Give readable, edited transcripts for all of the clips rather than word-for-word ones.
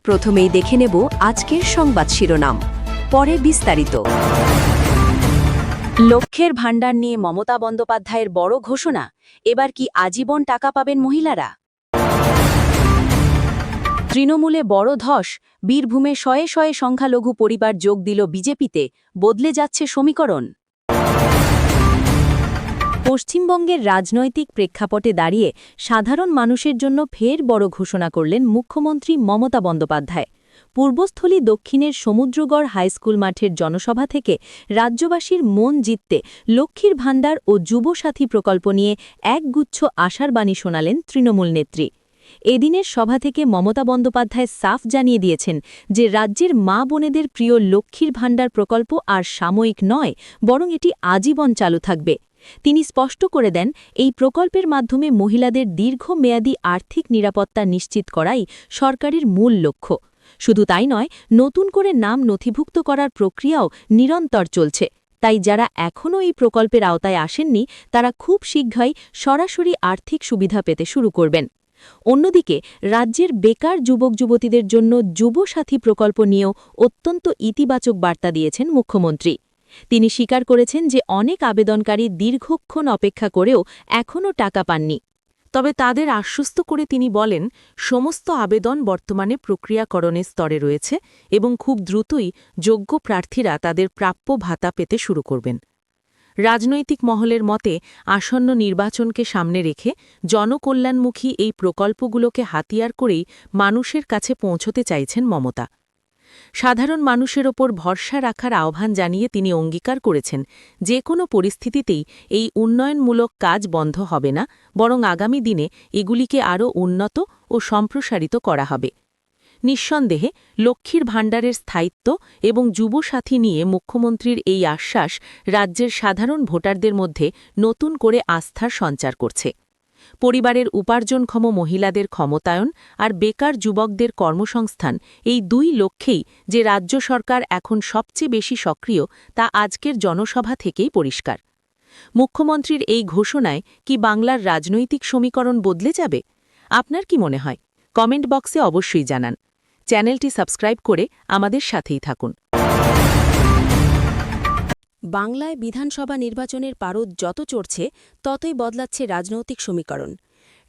প্রথমেই দেখে নেব আজকের সংবাদ শিরোনাম, পরে বিস্তারিত। লক্ষ্যের ভাণ্ডার নিয়ে মমতা বন্দ্যোপাধ্যায়ের বড় ঘোষণা, এবার কি আজীবন টাকা পাবেন মহিলারা? তৃণমূলে বড় ধস, বীরভূমে শয়ে শয়ে সংখ্যালঘু পরিবার যোগ দিল বিজেপিতে, বদলে যাচ্ছে সমীকরণ। পশ্চিমবঙ্গের রাজনৈতিক প্রেক্ষাপটে দাঁড়িয়ে সাধারণ মানুষের জন্য ফের বড় ঘোষণা করলেন মুখ্যমন্ত্রী মমতা বন্দ্যোপাধ্যায়। পূর্বস্থলী দক্ষিণের সমুদ্রগড় হাইস্কুল মাঠের জনসভা থেকে রাজ্যবাসীর মন জিততে লক্ষ্মীর ভাণ্ডার ও যুবসাথী প্রকল্প নিয়ে একগুচ্ছ আশার বাণী শোনালেন তৃণমূল নেত্রী। এদিনের সভা থেকে মমতা বন্দ্যোপাধ্যায় সাফ জানিয়ে দিয়েছেন যে রাজ্যের মা বোনেদের প্রিয় লক্ষ্মীর ভাণ্ডার প্রকল্প আর সাময়িক নয়, বরং এটি আজীবন চালু থাকবে। তিনি স্পষ্ট করে দেন, এই প্রকল্পের মাধ্যমে মহিলাদের দীর্ঘমেয়াদী আর্থিক নিরাপত্তা নিশ্চিত করাই সরকারের মূল লক্ষ্য। শুধু তাই নয়, নতুন করে নাম নথিভুক্ত করার প্রক্রিয়াও নিরন্তর চলছে। তাই যারা এখনও এই প্রকল্পের আওতায় আসেননি, তারা খুব শীঘ্রই সরাসরি আর্থিক সুবিধা পেতে শুরু করবেন। অন্যদিকে রাজ্যের বেকার যুবক যুবতীদের জন্য যুবসাথী প্রকল্প নিয়েও অত্যন্ত ইতিবাচক বার্তা দিয়েছেন মুখ্যমন্ত্রী। তিনি স্বীকার করেছেন যে অনেক আবেদনকারী দীর্ঘক্ষণ অপেক্ষা করেও এখনও টাকা পাননি। তবে তাদের আশ্বস্ত করে তিনি বলেন, সমস্ত আবেদন বর্তমানে প্রক্রিয়াকরণের স্তরে রয়েছে এবং খুব দ্রুতই যোগ্য প্রার্থীরা তাদের প্রাপ্য ভাতা পেতে শুরু করবেন। রাজনৈতিক মহলের মতে আসন্ন নির্বাচনকে সামনে রেখে জনকল্যাণমুখী এই প্রকল্পগুলোকে হাতিয়ার করেই মানুষের কাছে পৌঁছতে চাইছেন মমতা। সাধারণ মানুষের ওপর ভরসা রাখার আহ্বান জানিয়ে তিনি অঙ্গীকার করেছেন, যে কোনো পরিস্থিতিতেই এই উন্নয়নমূলক কাজ বন্ধ হবে না, বরং আগামী দিনে এগুলিকে আরও উন্নত ও সম্প্রসারিত করা হবে। নিঃসন্দেহে লক্ষ্মীর ভাণ্ডারের স্থায়িত্ব এবং যুবসাথী নিয়ে মুখ্যমন্ত্রীর এই আশ্বাস রাজ্যের সাধারণ ভোটারদের মধ্যে নতুন করে আস্থার সঞ্চার করছে। পরিবারের উপার্জনক্ষম মহিলাদের ক্ষমতায়ন আর বেকার যুবকদের কর্মসংস্থান, এই দুই লক্ষ্যেই যে রাজ্য সরকার এখন সবচেয়ে বেশি সক্রিয়, তা আজকের জনসভা থেকেই পরিষ্কার। মুখ্যমন্ত্রীর এই ঘোষণায় কি বাংলার রাজনৈতিক সমীকরণ বদলে যাবে? আপনার কি মনে হয়? কমেন্ট বক্সে অবশ্যই জানান। চ্যানেলটি সাবস্ক্রাইব করে আমাদের সাথেই থাকুন। বাংলায় বিধানসভা নির্বাচনের পারদ যত চড়ছে, ততই বদলাচ্ছে রাজনৈতিক সমীকরণ।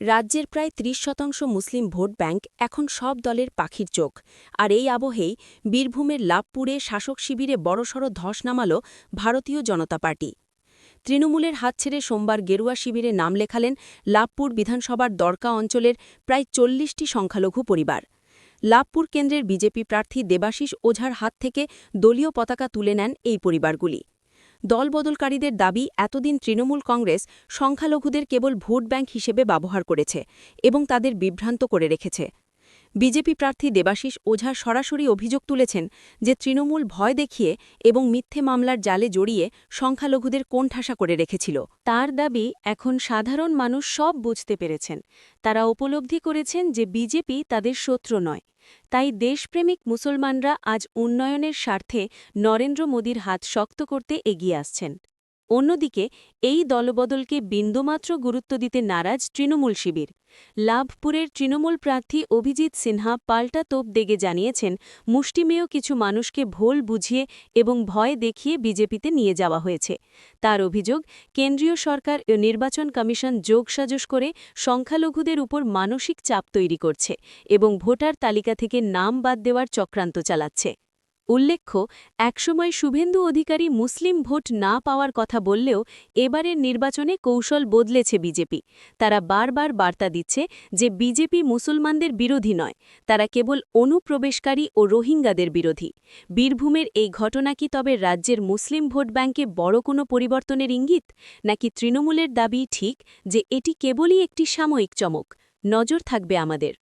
রাজ্যের প্রায় ৩০% মুসলিম ভোট ব্যাংক এখন সব দলের পাখির চোখ। আর এই আবহেই বীরভূমের লাভপুরে শাসক শিবিরে বড়সড় ধস নামাল ভারতীয় জনতা পার্টি। তৃণমূলের হাত ছেড়ে সোমবার গেরুয়া শিবিরে নাম লেখালেন লাভপুর বিধানসভার দরকা অঞ্চলের প্রায় ৪০টি সংখ্যালঘু পরিবার। লাভপুর কেন্দ্রের বিজেপি প্রার্থী দেবাশিস ওঝার হাত থেকে দলীয় পতাকা তুলে নেন এই পরিবারগুলি। দলবদলকারীদের দাবি, এতদিন তৃণমূল কংগ্রেস সংখ্যালঘুদের কেবল ভোট ব্যাংক হিসেবে ব্যবহার করেছে এবং তাদের বিভ্রান্ত করে রেখেছে। বিজেপি প্রার্থী দেবাশিস ওঝা সরাসরি অভিযোগ তুলেছেন যে তৃণমূল ভয় দেখিয়ে এবং মিথ্যে মামলার জালে জড়িয়ে সংখ্যালঘুদের কোণঠাসা করে রেখেছিল। তার দাবি, এখন সাধারণ মানুষ সব বুঝতে পেরেছেন। তারা উপলব্ধি করেছেন যে বিজেপি তাদের শত্রু নয়। তাই দেশপ্রেমিক মুসলমানরা আজ উন্নয়নের স্বার্থে নরেন্দ্র মোদীর হাত শক্ত করতে এগিয়ে আসছেন। অন্যদিকে এই দলবদলকে বিন্দুমাত্র গুরুত্ব দিতে নারাজ তৃণমূল শিবির। লাভপুরের তৃণমূল প্রার্থী অভিজিৎ সিনহা পাল্টা তোপ দেগে জানিয়েছেন, মুষ্টিমেয় কিছু মানুষকে ভুল বুঝিয়ে এবং ভয় দেখিয়ে বিজেপিতে নিয়ে যাওয়া হয়েছে। তার অভিযোগ, কেন্দ্রীয় সরকার ও নির্বাচন কমিশন যোগসাজশ করে সংখ্যালঘুদের উপর মানসিক চাপ তৈরি করছে এবং ভোটার তালিকা থেকে নাম বাদ দেওয়ার চক্রান্ত চালাচ্ছে। উল্লেখ্য, একসময় শুভেন্দু অধিকারী মুসলিম ভোট না পাওয়ার কথা বললেও এবারের নির্বাচনে কৌশল বদলেছে বিজেপি। তারা বারবার বার্তা দিচ্ছে যে বিজেপি মুসলমানদের বিরোধী নয়, তারা কেবল অনুপ্রবেশকারী ও রোহিঙ্গাদের বিরোধী। বীরভূমের এই ঘটনা কি তবে রাজ্যের মুসলিম ভোট ব্যাংকে বড় কোনো পরিবর্তনের ইঙ্গিত, নাকি তৃণমূলের দাবি ঠিক যে এটি কেবলই একটি সাময়িক চমক? নজর থাকবে আমাদের।